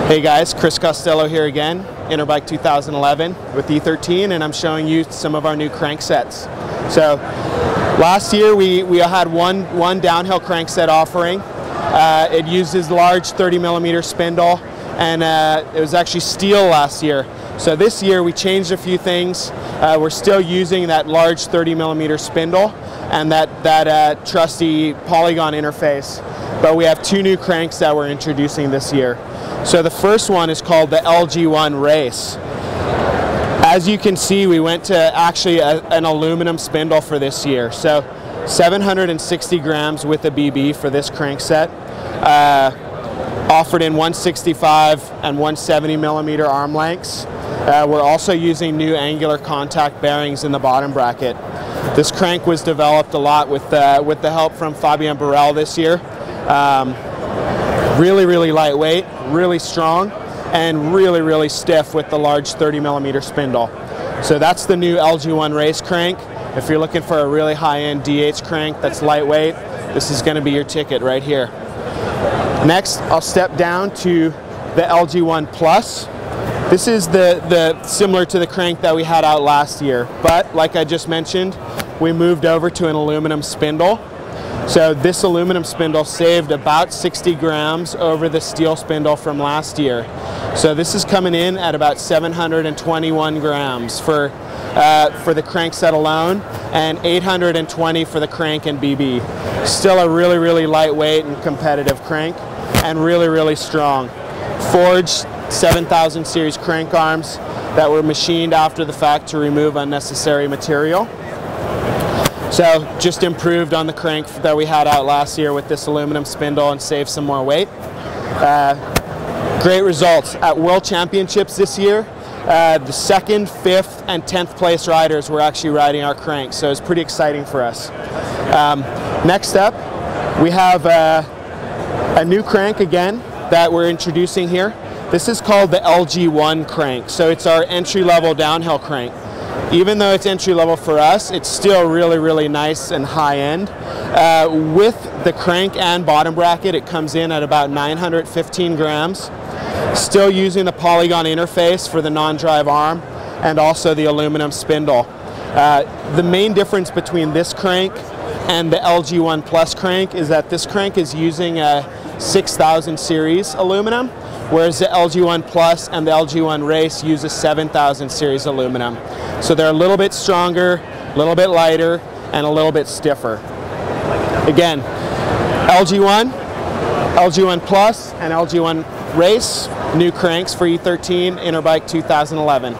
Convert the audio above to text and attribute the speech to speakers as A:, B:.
A: Hey guys, Chris Costello here again, Interbike 2011 with E13, and I'm showing you some of our new cranksets. So last year we had one downhill crankset offering. It uses large 30mm spindle, and it was actually steel last year. So this year we changed a few things. We're still using that large 30mm spindle and that trusty polygon interface, but we have two new cranks that we're introducing this year. So the first one is called the LG1 Race. As you can see, we went to actually an aluminum spindle for this year. So 760 grams with a BB for this crankset. Offered in 165 and 170mm arm lengths. We're also using new angular contact bearings in the bottom bracket. This crank was developed a lot with the help from Fabien Barel this year. Really lightweight, really strong, and really stiff with the large 30mm spindle. So that's the new LG1 Race crank. If you're looking for a really high-end DH crank that's lightweight, this is going to be your ticket right here. Next, I'll step down to the LG1 Plus. This is the similar to the crank that we had out last year, but like I just mentioned, we moved over to an aluminum spindle. So this aluminum spindle saved about 60 grams over the steel spindle from last year. So this is coming in at about 721 grams for the crankset alone, and 820 for the crank and BB. Still a really lightweight and competitive crank, and really strong. Forged 7000 series crank arms that were machined after the fact to remove unnecessary material. So just improved on the crank that we had out last year with this aluminum spindle and saved some more weight. Great results at World Championships this year. The 2nd, 5th, and 10th place riders were actually riding our crank, so it's pretty exciting for us. Next up, we have a new crank again that we're introducing here. This is called the LG1 crank, so it's our entry-level downhill crank. Even though it's entry-level for us, it's still really nice and high-end. With the crank and bottom bracket, it comes in at about 915 grams. Still using the polygon interface for the non-drive arm and also the aluminum spindle. The main difference between this crank and the LG1 Plus crank is that this crank is using a 6000 series aluminum, whereas the LG1 Plus and the LG1 Race use a 7000 series aluminum. So they're a little bit stronger, a little bit lighter, and a little bit stiffer. Again, LG1, LG1 Plus, and LG1 Race, new cranks for E13 Interbike 2011.